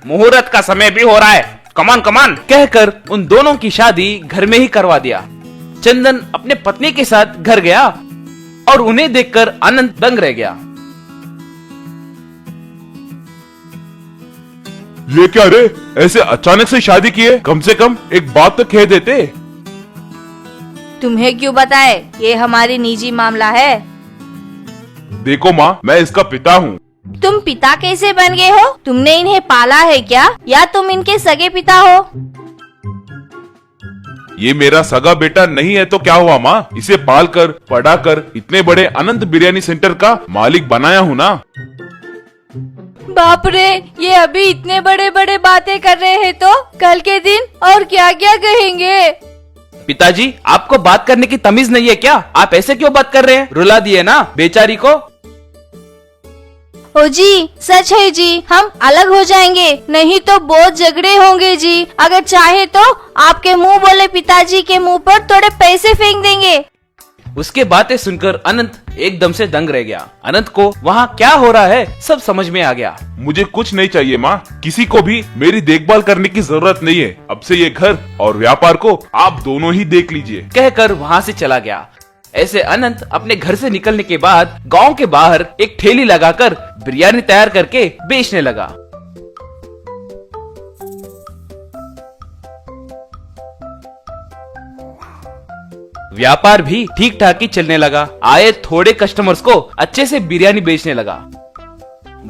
मुहूर्त का समय भी हो रहा है, कमान कमान कहकर उन दोनों की शादी घर में ही करवा दिया। चंदन अपने पत्नी के साथ घर गया और उन्हें देखकर अनंत दंग रह गया। ये क्या रे, ऐसे अचानक से शादी की है? कम से कम एक बात तो कह देते। तुम्हें क्यों बताए, ये हमारी निजी मामला है। देखो माँ, मैं इसका पिता हूँ। तुम पिता कैसे बन गए हो? तुमने इन्हें पाला है क्या, या तुम इनके सगे पिता हो? ये मेरा सगा बेटा नहीं है तो क्या हुआ माँ, इसे पाल कर पढ़ा कर इतने बड़े अनंत बिरयानी सेंटर का मालिक बनाया हूँ ना। बाप रे, ये अभी इतने बड़े बड़े बातें कर रहे हैं तो कल के दिन और क्या क्या कहेंगे। पिताजी, आपको बात करने की तमीज नहीं है क्या? आप ऐसे क्यों बात कर रहे हैं? रुला दिए ना बेचारी को। ओ जी, सच है जी, हम अलग हो जाएंगे, नहीं तो बहुत झगड़े होंगे जी। अगर चाहे तो आपके मुंह बोले पिताजी के मुंह पर थोड़े पैसे फेंक देंगे। उसके बातें सुनकर अनंत एकदम से दंग रह गया। अनंत को वहाँ क्या हो रहा है सब समझ में आ गया। मुझे कुछ नहीं चाहिए माँ, किसी को भी मेरी देखभाल करने की जरूरत नहीं है। अब से ये घर और व्यापार को आप दोनों ही देख लीजिए कहकर वहाँ से चला गया। ऐसे अनंत अपने घर से निकलने के बाद गांव के बाहर एक ठेली लगाकर बिरयानी तैयार करके बेचने लगा। व्यापार भी ठीक ठाक ही चलने लगा। आए थोड़े कस्टमर्स को अच्छे से बिरयानी बेचने लगा।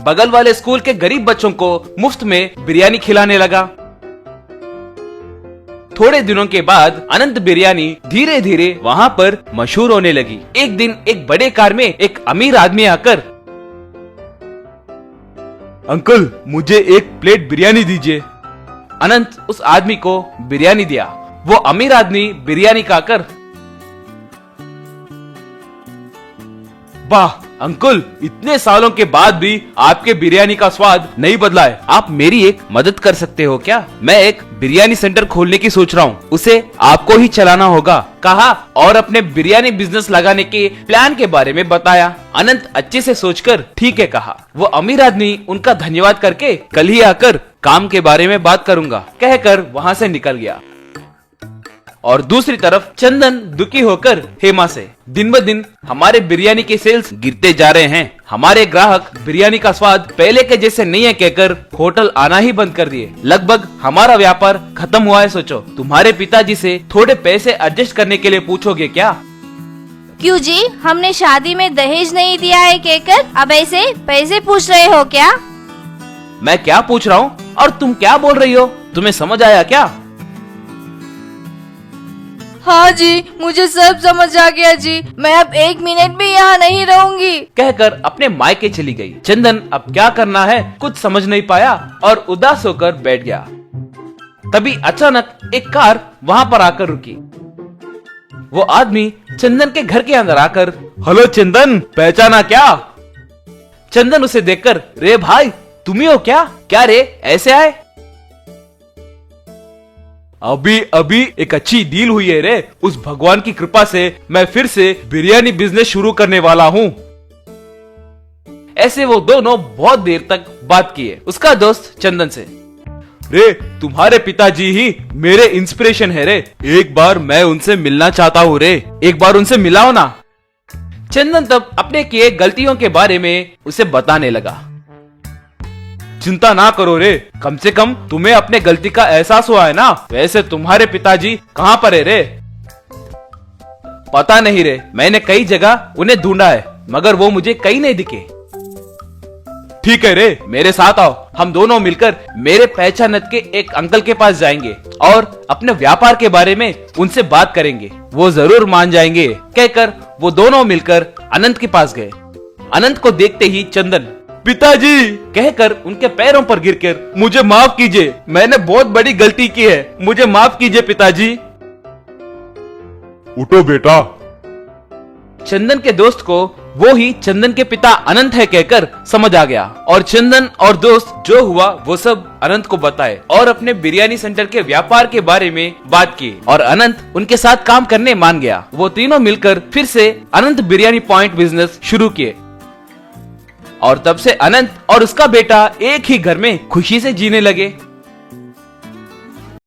बगल वाले स्कूल के गरीब बच्चों को मुफ्त में बिरयानी खिलाने लगा। थोड़े दिनों के बाद अनंत बिरयानी धीरे धीरे वहाँ पर मशहूर होने लगी। एक दिन एक बड़े कार में एक अमीर आदमी आकर, अंकल मुझे एक प्लेट बिरयानी दीजिए। अनंत उस आदमी को बिरयानी दिया। वो अमीर आदमी बिरयानी खाकर, वाह अंकल, इतने सालों के बाद भी आपके बिरयानी का स्वाद नहीं बदला है। आप मेरी एक मदद कर सकते हो क्या? मैं एक बिरयानी सेंटर खोलने की सोच रहा हूँ, उसे आपको ही चलाना होगा कहा और अपने बिरयानी बिजनेस लगाने के प्लान के बारे में बताया। अनंत अच्छे से सोचकर ठीक है कहा। वो अमीर आदमी उनका धन्यवाद करके कल ही आकर काम के बारे में बात करूंगा कहकर वहाँ से निकल गया। और दूसरी तरफ चंदन दुखी होकर हेमा से, दिन ब दिन हमारे बिरयानी के सेल्स गिरते जा रहे हैं, हमारे ग्राहक बिरयानी का स्वाद पहले के जैसे नहीं है कहकर होटल आना ही बंद कर दिए। लगभग हमारा व्यापार खत्म हुआ है। सोचो, तुम्हारे पिताजी से थोड़े पैसे एडजस्ट करने के लिए पूछोगे क्या? क्यों जी, हमने शादी में दहेज नहीं दिया है कहकर अब ऐसे पैसे पूछ रहे हो क्या? मैं क्या पूछ रहा हूँ और तुम क्या बोल रही हो? तुम्हें समझ आया क्या? हाँ जी, मुझे सब समझ आ गया जी, मैं अब एक मिनट भी यहाँ नहीं रहूंगी कहकर अपने मायके चली गई। चंदन अब क्या करना है कुछ समझ नहीं पाया और उदास होकर बैठ गया। तभी अचानक एक कार वहाँ पर आकर रुकी। वो आदमी चंदन के घर के अंदर आकर, हेलो चंदन, पहचाना क्या? चंदन उसे देखकर, रे भाई तुम ही हो क्या? क्या रे ऐसे आए? अभी अभी एक अच्छी डील हुई है रे, उस भगवान की कृपा से मैं फिर से बिरयानी बिजनेस शुरू करने वाला हूँ। ऐसे वो दोनों बहुत देर तक बात किए उसका दोस्त चंदन से। रे तुम्हारे पिताजी ही मेरे इंस्पिरेशन है रे, एक बार मैं उनसे मिलना चाहता हूँ रे, एक बार उनसे मिलाओ ना। चंदन तब अपने किए गलतियों के बारे में उसे बताने लगा। चिंता ना करो रे, कम से कम तुम्हें अपने गलती का एहसास हुआ है ना। वैसे तुम्हारे पिताजी कहाँ पर है रे? पता नहीं रे, मैंने कई जगह उन्हें ढूंढा है मगर वो मुझे कहीं नहीं दिखे। ठीक है रे, मेरे साथ आओ, हम दोनों मिलकर मेरे पहचानत के एक अंकल के पास जाएंगे और अपने व्यापार के बारे में उनसे बात करेंगे, वो जरूर मान जाएंगे कहकर वो दोनों मिलकर अनंत के पास गए। अनंत को देखते ही चंदन पिताजी कहकर उनके पैरों पर गिरकर, मुझे माफ कीजिए, मैंने बहुत बड़ी गलती की है, मुझे माफ कीजिए पिताजी। उठो बेटा। चंदन के दोस्त को वो ही चंदन के पिता अनंत है कहकर समझ आ गया और चंदन और दोस्त जो हुआ वो सब अनंत को बताए और अपने बिरयानी सेंटर के व्यापार के बारे में बात की और अनंत उनके साथ काम करने मान गया। वो तीनों मिलकर फिर से अनंत बिरयानी पॉइंट बिजनेस शुरू किए और तब से अनंत और उसका बेटा एक ही घर में खुशी से जीने लगे।